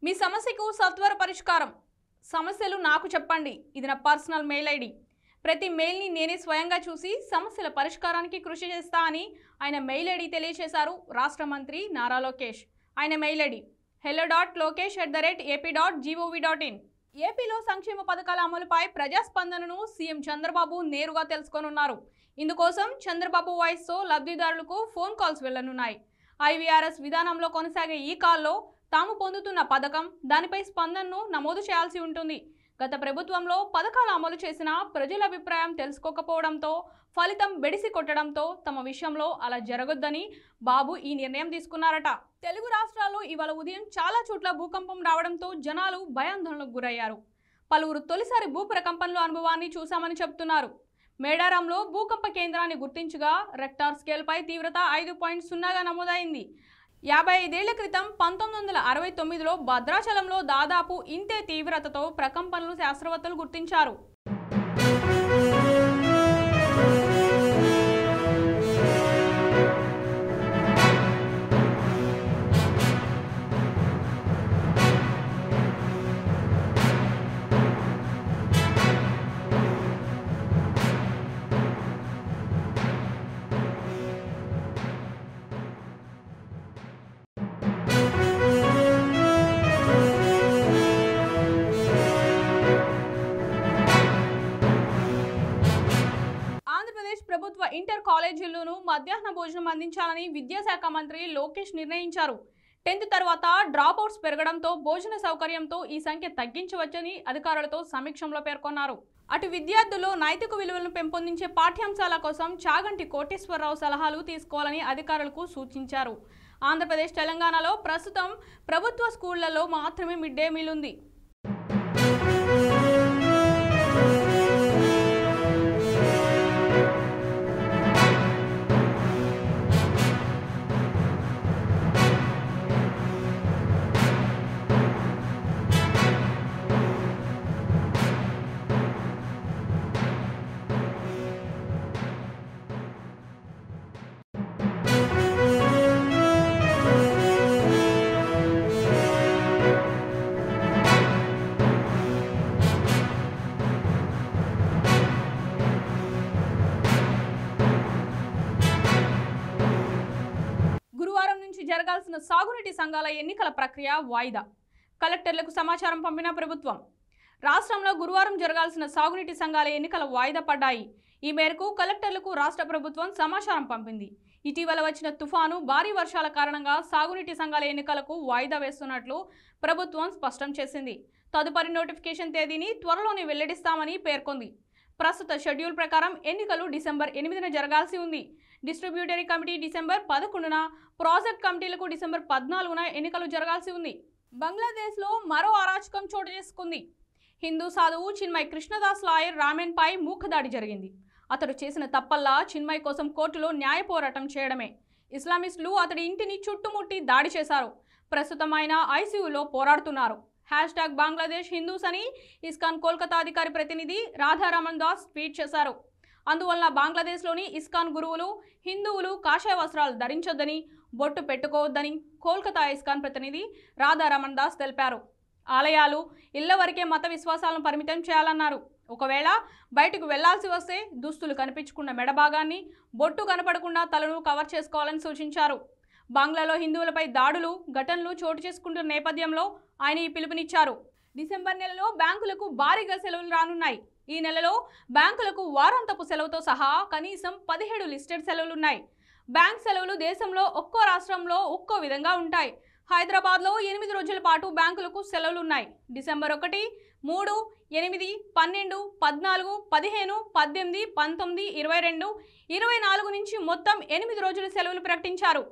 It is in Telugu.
మీ సమస్యకు సత్వర పరిష్కారం. సమస్యలు నాకు చెప్పండి. ఇది నా పర్సనల్ మెయిల్ ఐడి. ప్రతి మెయిల్ని నేనే స్వయంగా చూసి సమస్యల పరిష్కారానికి కృషి చేస్తా అని ఆయన మెయిల్ ఐడి తెలియజేశారు రాష్ట్ర మంత్రి నారా లోకేష్. ఆయన మెయిల్ ఐడి hello.lokesh@ap.gov.in. ఏపీలో సంక్షేమ పథకాల అమలుపై ప్రజాస్పందనను సీఎం చంద్రబాబు నేరుగా తెలుసుకోనున్నారు. ఇందుకోసం చంద్రబాబు వాయిస్తో లబ్ధిదారులకు ఫోన్ కాల్స్ వెళ్లనున్నాయి. ఐవీఆర్ఎస్ విధానంలో కొనసాగే ఈ కాల్లో తాము పొందుతున్న పథకం, దానిపై స్పందనను నమోదు చేయాల్సి ఉంటుంది. గత ప్రభుత్వంలో పథకాల అమలు చేసిన ప్రజల అభిప్రాయం తెలుసుకోకపోవడంతో ఫలితం బెడిసి కొట్టడంతో తమ విషయంలో అలా జరగొద్దని బాబు ఈ నిర్ణయం తీసుకున్నారట. తెలుగు రాష్ట్రాల్లో ఇవాళ ఉదయం చాలా చోట్ల భూకంపం రావడంతో జనాలు భయాందోళనకు గురయ్యారు. పలువురు తొలిసారి భూప్రకంపనలో అనుభవాన్ని చూశామని చెబుతున్నారు. మేడారంలో భూకంప కేంద్రాన్ని గుర్తించగా రెక్టార్ స్కేల్పై తీవ్రత 5.0గా నమోదైంది. 55 ఏళ్ల క్రితం 1969లో భద్రాచలంలో దాదాపు ఇంతే తీవ్రతతో ప్రకంపనలు శాస్త్రవేత్తలు గుర్తించారు. ప్రభుత్వ ఇంటర్ కాలేజీల్లోనూ మధ్యాహ్న భోజనం అందించాలని విద్యాశాఖ మంత్రి లోకేష్ నిర్ణయించారు. 10th తర్వాత డ్రాప్అవుట్స్ పెరగడంతో భోజన సౌకర్యంతో ఈ సంఖ్య తగ్గించవచ్చని అధికారులతో సమీక్షలో పేర్కొన్నారు. అటు విద్యార్థుల్లో నైతిక విలువలను పెంపొందించే పాఠ్యాంశాల కోసం చాగంటి కోటేశ్వరరావు సలహాలు తీసుకోవాలని అధికారులకు సూచించారు. ఆంధ్రప్రదేశ్, తెలంగాణలో ప్రస్తుతం ప్రభుత్వ స్కూళ్లలో మాత్రమే మిడ్ డే మీల్ ఉంది. జరగాల్సిన సాగునీటి సంఘాల ఎన్నికల ప్రక్రియ వాయిదా. కలెక్టర్లకు సమాచారం పంపిన ప్రభుత్వం. రాష్ట్రంలో గురువారం జరగాల్సిన సాగునీటి సంఘాల ఎన్నికల వాయిదా పడ్డాయి. ఈ మేరకు కలెక్టర్లకు రాష్ట్ర ప్రభుత్వం సమాచారం పంపింది. ఇటీవల వచ్చిన తుఫాను, భారీ వర్షాల కారణంగా సాగునీటి సంఘాల ఎన్నికలకు వాయిదా వేస్తున్నట్లు ప్రభుత్వం స్పష్టం చేసింది. తదుపరి నోటిఫికేషన్ తేదీని త్వరలోనే వెల్లడిస్తామని పేర్కొంది. ప్రస్తుత షెడ్యూల్ ప్రకారం ఎన్నికలు డిసెంబర్ 8న జరగాల్సి ఉంది. డిస్ట్రిబ్యూటరీ కమిటీ డిసెంబర్ 11న, ప్రాజెక్ట్ కమిటీలకు డిసెంబర్ 14న ఎన్నికలు జరగాల్సి ఉంది. బంగ్లాదేశ్లో మరో అరాచకం చోటు చేసుకుంది. హిందూ సాధువు చిన్మయ్ కృష్ణదాస్ లాయర్ రామెన్పై మూకదాడి జరిగింది. అతడు చేసిన తప్పల్లా చిన్మయ్ కోసం కోర్టులో న్యాయ పోరాటం చేయడమే. ఇస్లామిస్టులు అతడి ఇంటిని చుట్టుముట్టి దాడి చేశారు. ప్రస్తుతం ఆయన ఐసీయూలో పోరాడుతున్నారు. #బంగ్లాదేశ్ హిందూస్ అని ఇస్కాన్ కోల్కతా అధికారి ప్రతినిధి రాధారమన్ దాస్ ట్వీట్ చేశారు. అందువల్ల బంగ్లాదేశ్లోని ఇస్కాన్ గురువులు హిందువులు కాషాయ వస్త్రాలు ధరించొద్దని, బొట్టు పెట్టుకోవద్దని కోల్కతా ఇస్కాన్ ప్రతినిధి రాధారమన్ దాస్ తెలిపారు. ఆలయాలు, ఇళ్ల వరకే మత విశ్వాసాలను పరిమితం చేయాలన్నారు. ఒకవేళ బయటకు వెళ్లాల్సి వస్తే దుస్తులు కనిపించకుండా మెడభాగాన్ని, బొట్టు కనపడకుండా తలను కవర్ చేసుకోవాలని సూచించారు. బంగ్లాలో హిందువులపై దాడులు, ఘటనలు చోటు చేసుకుంటున్న నేపథ్యంలో ఆయన ఈ పిలుపునిచ్చారు. డిసెంబర్ నెలలో బ్యాంకులకు భారీగా సెలవులు రానున్నాయి. ఈ నెలలో బ్యాంకులకు వారాంతపు సెలవుతో సహా కనీసం 17 లిస్టెడ్ సెలవులున్నాయి. బ్యాంక్ సెలవులు దేశంలో ఒక్కో రాష్ట్రంలో ఒక్కో విధంగా ఉంటాయి. హైదరాబాద్లో 8 రోజుల పాటు బ్యాంకులకు సెలవులున్నాయి. డిసెంబర్ 1, 3, 8, 12, 14, 15, 18, 19, 22, 24 నుంచి మొత్తం 8 రోజుల సెలవులు ప్రకటించారు.